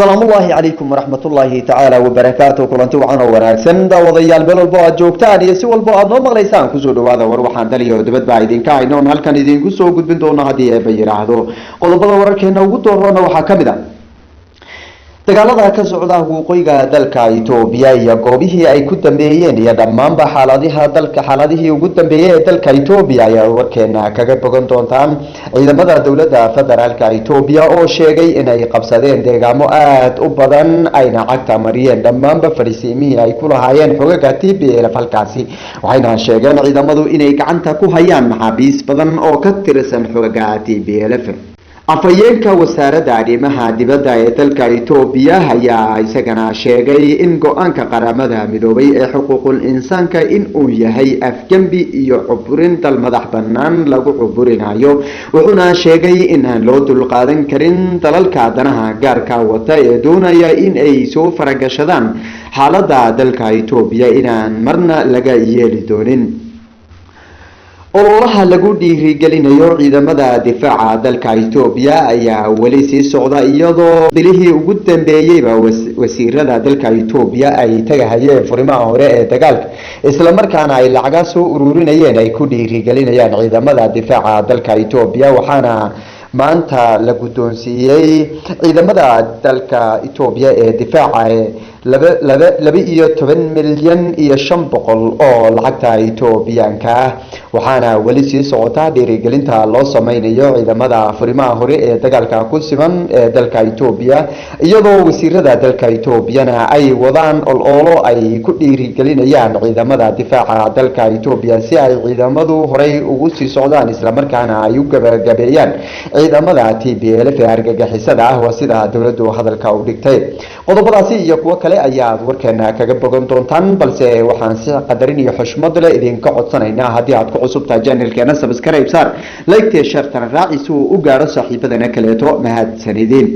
السلام الله عليكم ورحمة الله تعالى وبركاته كلنتي وعنا وناكسن داوديال meel walba aad joogtaan iyo si walba aad noo maqlaysaan ku soo dhawaada war waxaan daliyo dibad baa idinka hayno halkan idinku soo gudbin doona hadii ay yiraahdo qodobada wararkeena ugu doorona waxa kamid ah dagaalada ka socda waqooyiga dalka Itoobiya iyo goobihii ay ku dambeeyeen iyo dhammaanba xaaladihii ugu dambeeyay ee dalka Itoobiya ayaa warkeena kaga bogan doontaan ciidamada dawladda federaalka Itoobiya oo sheegay inay qabsadeen deegaamo aad u badan ayna cagta mariyeen dhammaanba fariisiimihii ay ku lahaayeen xogaga TPLF halkaasi waxayna sheegeen ciidamadu inay gacanta ku hayaan maxaabiis badan oo ka tirsan xogaga TPLF afayeenka wasaaradda arrimaha dibadda ee dalka Itoobiya ayaa isagana sheegay in go'aanka qaramada midoobay ee xuquuqul insaanka in uu yahay afgambi iyo cuburin dal madax bannaan lagu cuburinayo wuxuuna sheegay in aan loo dulqaadan karin dalalka danaha gaarka wata ee doonaya in ay soo faragashadaan xaaladda dalka Itoobiya inaan marna laga yeeli doonin ololaha lagu dhiirigelinayo ciidamada difaaca dalka Itoobiya ayaa wali sii socda iyadoo bilihii ugu dambeeyayba wasiirada dalka Itoobiya ay tagayeen furimaha hore ee dagaalka isla markaana ay lacag soo ururinayeen ay ku dhiirigelinayaan ciidamada difaaca dalka Itoobiya waxaana maanta la guddoonsiiyay ciidamada dalka Itoobiya ee difaaca laba milyan iyo 500 oo lacagta Itoobiyaanka waxaana wali sii socota dhiirigelinta loo sameeyo ciidamada furimaha hore ee dagaalka ku siman ee dalka Itoobiya iyadoo wasiirada dalka Itoobiyana ay wadaan ololo ay ku dhiirigelinayaan ciidamada difaaca dalka Itoobiya si ay ciidamadu horey ugu sii socdaan isla markaana ay u gabagabeeyaan ciidamada TPLF ee argagixisada ah sida dawladdu hadalka u dhigtay qodobadaasi iyo kuwa kale ayaa warkeena kaga bogan doontaan balse waxaan si qadarin iyo xushmad leh idinka codsanaynaa hadii aad ku cusub tahay channelkeena subscribe saar like iyo share tan raaci si uu u gaaro saaxiibadana kaleeto mahadsanidin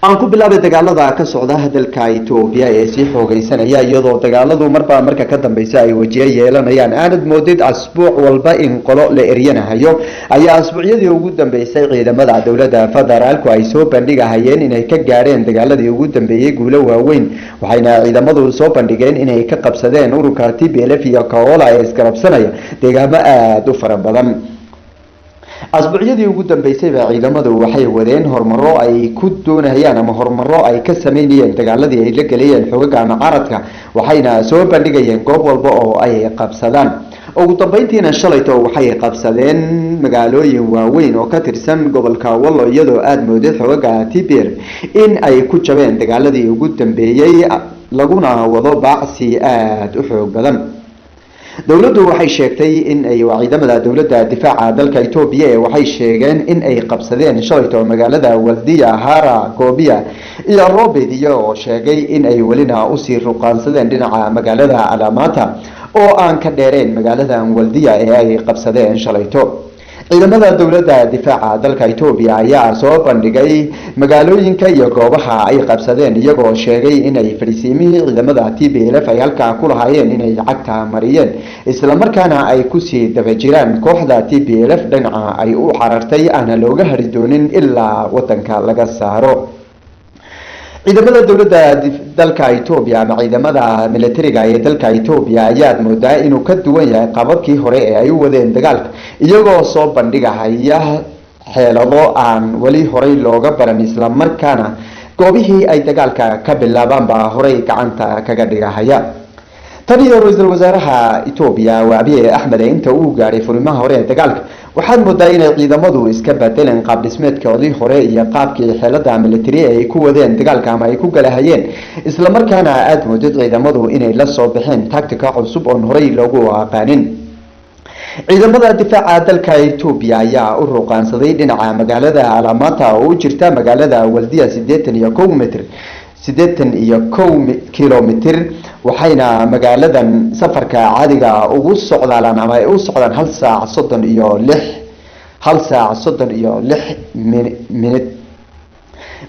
aan ku bilaabay dagaalada ka socda dalka Itoobiya ee si xoogaysanaya iyadoo dagaaladu marka ka dambeysay ay wajiye yeelanayaan aanad moodid asbuuc walba in qolo la eryanayo ayaa asbuucyadii ugu dambeysay ciidamada dawladda federaalku ay soo bandhigayeen inay ka gaareen dagaaladii ugu dambeeyay guulo waaweyn waxayna ciidamadu soo bandhigeen inay ka qabsadeen ururka TPLF iyo Kaola ee iskarabsanaya deegaamo aad u fara badan asbuucyadii ugu dambeysay ciidamadu waxay wadeen hormaro ay ku doonayaan ama hormaro ay ka sameeyeen dagaaladii ay la galayeen xogaga mucaaradka waxayna soo bandhigayeen goob walba oo ay qabsadaan ugu dambeyntiina shalayto waxay qabsadeen magaalooyin waaweyn oo ka tirsan gobolka Wallo iyadoo aad moodid xogaga TPLF in ay ku jabeen dagaaladii ugu dambeeyay laguna wado baacsi aad u xoog badan dawladdu waxay sheegtay in ay ciidamada dawladda difaaca dalka Itoobiya waxay sheegeen in ay qabsadeen shalayto magaalada Waldiya Hara Goobiya iyo Roobediyo oo sheegay in ay walina u sii ruqaansadeen dhinaca magaalada Alamata oo aan ka dheereen magaalada Waldiya ee ay qabsadeen shalayto ciidamada dawladda difaaca dalka Itoobiya ayaa soo bandhigay magaalooyinka iyo goobaha ay qabsadeen iyagoo sheegay in ay fariisiimihii ciidamada TPLF ay halka ku lahaayeen inay cagta mariyeen isla markaana ay ku sii daba jiraan kooxda TPLF dhinaca ay u carartay aan looga hari doonin ilaa wadanka laga saaro ciidamada dawladda dalka Itoobiya ama ciidamada militariga ee dalka Itoobiya ayaa moodaa inuu ka duwan yahay qababkii hore ee ay u wadeen dagaalka iyagoo soo bandhigaya xeelado aan wali horey looga baran isla markaana goobihii ay dagaalka ka bilaabaan baa horey gacanta kaga dhigahaya tani ra'iisul wasaaraha Itoobiya Abiy Ahmed inta uu gaaray furimaha hore ee dagaalka waxaad moodaa inay ciidamadu iska bedeleen qaab dhismeedkoodii hore iyo qaabkii xeelada militari ay ku wadeen dagaalka ama ay ku galahayeen isla markaana aad moodid ciidamadu inay la soo baxeen tactica cusub oo horey loogu aqaanin ciidamada difaaca dalka Itoobiya ayaa u ruqaansaday dhinaca magaalada Alamata oo u jirta magaalada Waldiya 81 kilomitir waxayna magaaladan safarka caadiga ugu socdaan ama ay u socdaan 1 saac 36 minute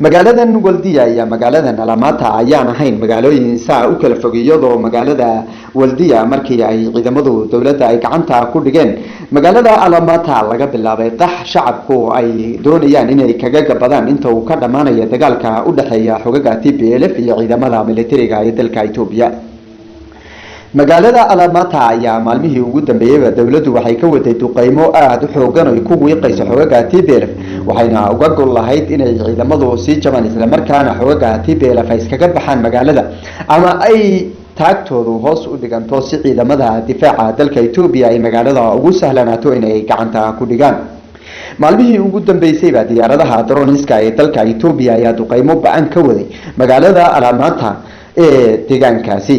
magaaladan Waldiya iyo magaaladan Alamata ayaan ahayn magaalooyin saa u kala fog iyadoo magaalada Waldiya markii ay ciidamadu dawladda ay gacanta ku dhigeen magaalada Alamata laga bilaabay qax shacabku ay doonayaan inay kaga gabadaan inta uu ka dhamaanayo dagaalka u dhaxeeya xogaga TPLF iyo ciidamada militariga ee dalka Itoobiya magaalada Alamata ayaa maalmihii ugu dambeeyay dawladdu waxay ka waday duqeymo aad u xoogan oo ku wiiqayso xogaga TPLF waxayna uga gol lahayd inay ciidamadu si jaban isla markaana xogaga TPLF ay iskaga baxaan magaalada ama ay taagtoodu hoos u dhiganto si ciidamada difaaca dalka Itoobiya ay magaalada ugu sahlanaato inay gacanta ku dhigaan maalmihii ugu dambeysay diyaaradaha droniska ee dalka Itoobiya ayaa duqeymo ba'an ka waday magaalada Alamata ee deegaankaasi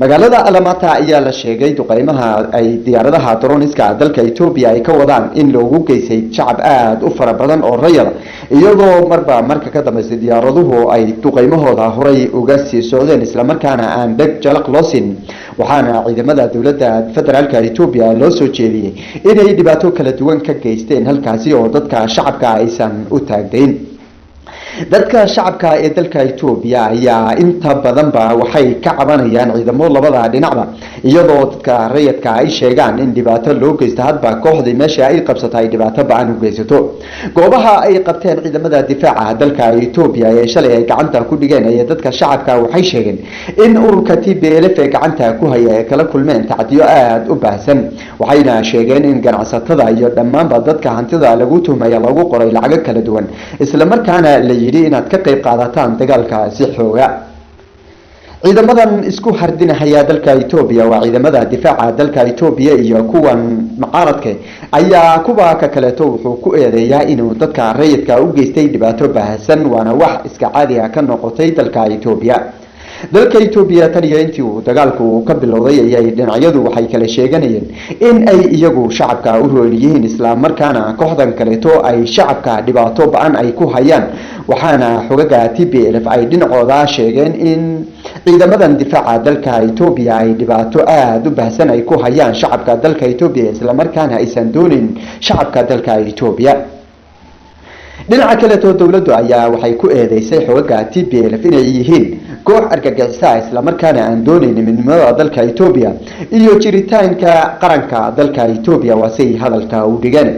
magaalada Alamata ayaa la sheegay duqeymaha ay diyaaradaha droniska dalka Itoobiya ay ka wadaan in loogu geysay shacab aad u fara badan oo rayid iyadoo marka ka dambeysay diyaaraduhu ay duqeymahooda horay uga sii socdeen isla markaana aan dhag jalaq loo siin waxaana ciidamada dawladda federaalka Itoobiya loo soo jeediyay inay dhibaato kala duwan ka geysteen halkaasi oo dadka shacabka aysan u taagdeyn dadka shacabka ee dalka Itoobiya ayaa inta badan waxay ka cabanayaan ciidamo labada dhinacba iyadoo dadka rayidka ay sheegaan in dhibaato loo geysto hadba kooxdii meesha ay qabsatay dhibaato ba'an u geysato goobaha ay qabteen ciidamada difaaca dalka Itoobiya ee shalay ay gacanta ku dhigeen ay dadka shacabka waxay sheegeen in ururka TPLF ee gacanta ku haya ay kala kulmeen tacdiyo aad u baahsan waxayna sheegeen in ganacsatada iyo dhammaanba dadka hantida lagu tuhmay lagu qoray lacag kala duwan isla markaana la yiri inaad ka qayb qaadataan dagaalka si xooga ciidamadan isku hardinaya dalka Itoobiya waa ciidamada difaaca dalka Itoobiya iyo kuwan mucaaradka ayaa kuwa ka kaleeto wuxuu ku eedeeyaa inuu dadka rayidka u geystay dhibaato baahsan waana wax iska caadi ah ka noqotay dalka Itoobiya dalka Itoobiya tan iyo intii uu dagaalku ka bilowday ayay dhinacyadu waxay kala sheeganayeen in ay iyagu shacabka u rooliyeen isla markaana kooxdan kaleeto ay shacabka dhibaato ba'an ay ku hayaan waxaana xogaga TPLF ay dhinacooda sheegeen in ciidamadan difaaca dalka Itoobiya ay dhibaato aad u baahsan ay ku hayaan shacabka dalka Itoobiya isla markaana aysan doonin shacabka dalka Itoobiya dhinaca kale dawladdu ayaa waxay ku eedeysay xogaga TPLF inay yihiin koox argagixisa isla markaana aan doonayn midnimada dalka Itoobiya iyo jiritaanka qaranka dalka Itoobiya wasay hadalka u dhigeen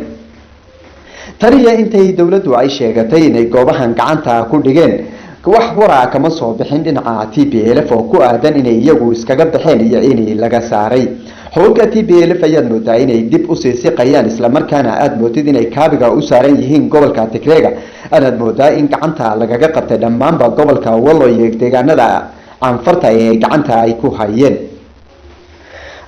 tariya intay dawladdu ay sheegatay inay goobahan gacanta ku dhigeen wax waraa kama soo bixin dhinaca TPLF oo ku aadan inay iyagu iskaga baxeen iyo inay laga saaray xoogga TPLF ayaa moodaa inay dib u sii siqayaan isla markaana aad moodid inay kaabiga u saaran yihiin gobolka Tigreega aad moodaa in gacanta lagaga qabtay dhammaanba gobolka Wallo iyo deegaanada aanfarta ee gacanta ay ku hayeen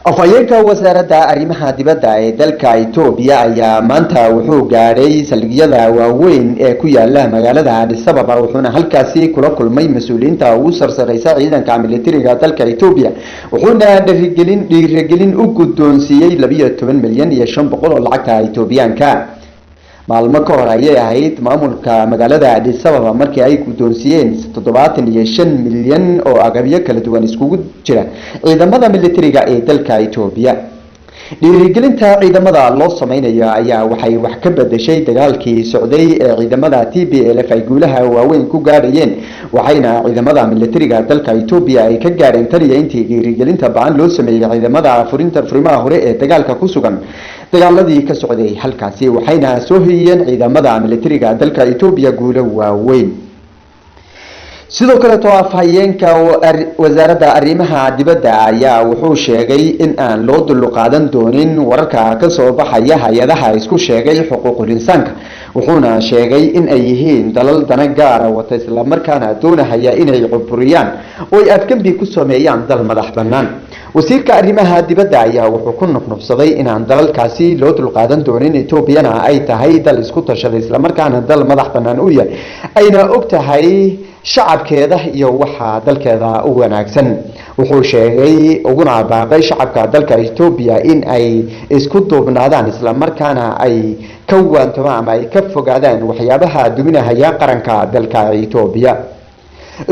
afayeenka wasaaradda arrimaha dibadda ee dalka Itoobiya ayaa maanta wuxuu gaaray salgiyada waaweyn ee ku yaala magaalada Addis Ababa wuxuuna halkaasi kula kulmay mas'uuliyiinta ugu sarsareysa ciidanka militariga dalka Itoobiya wuxuuna dhiirigelin u guddoonsiiyay 12 milyan iyo 500 oo lacagta Itoobiyaanka maalmo ka hor ayay ahayd maamulka magaalada Addis Ababa markii ay guddoonsiiyeen 75 milyan oo agabyo kala duwan iskugu jira ciidamada militariga ee dalka Itoobiya dhiirigelinta ciidamada loo sameeyo ayaa waxay wax ka bedeshay dagaalkii socday ee ciidamada TPLF ay guulaha waaweyn ku gaarayeen waxayna ciidamada militariga dalka Itoobiya ay ka gaareen taliya intii dhiirigelinta baan loo sameeyay ciidamada furimaha hore ee dagaalka ku sugan dagaaladii ka socday halkaasi waxayna soo hiyeen ciidamada militariga dalka Itoobiya guulo waaweyn sidoo kale afhayeenka wasaaradda arrimaha dibadda ayaa wuxuu sheegay in aan loo dul qaadan doonin wararka ka soo baxaya hay'adaha isku sheegay xuquuqul insaanka wuxuuna sheegay in ay yihiin dalal dana gaar ah wata isla markaana doonaya inay cuburiyaan oo ay afkambi ku sameeyaan dal madax bannaan wasiirka arrimaha dibadda ayaa wuxuu ku nufnufsaday in aan dalalkaasi loo dul qaadan doonin Itoobiyana ay tahay dal isku tashaday isla markaana dal madax bannaan u yahay ayna og tahay shacabkeeda iyo waxa dalkeeda u wanaagsan wuxuu sheegay uguna baaqay shacabka dalka Itoobiya in ay isku duubnaadaan isla markaana ay ka waantamaan ama ay ka fogaadaan waxyaabaha duminaya qaranka dalka Itoobiya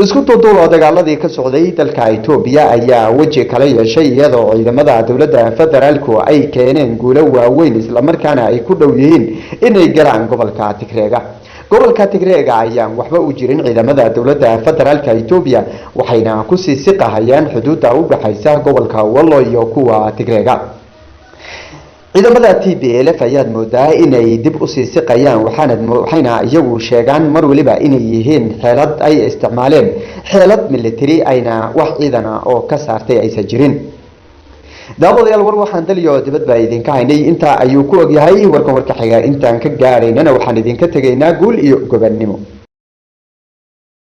isku todoba dagaaladii ka socday dalka Itoobiya ayaa waji kala yeeshay iyadoo ciidamada dawladda federaalku ay keeneen guulo waaweyn isla markaana ay ku dhow yihiin inay galaan gobolka Tigreega gobolka Tigreega ayaan waxba u jirin ciidamada dawladda federaalka Itoobiya waxayna ku sii siqahayaan xuduudda u dhaxaysa gobolka Wallo iyo kuwa Tigreega ciidamada TPLF ayaa moodaa inay dib u sii siqayaan waxayna iyagu sheegaan mar waliba inay yihiin xeelad ay isticmaaleen xeelad military ayna wax ciidan oo ka saartay aysan jirin daawadayaal war waxaan daliyo dibadba idinka haynay inta ayuu ku og yahay warka xiga intaan ka gaaraynana waxaan idinka tagaynaa guul iyo gobannimo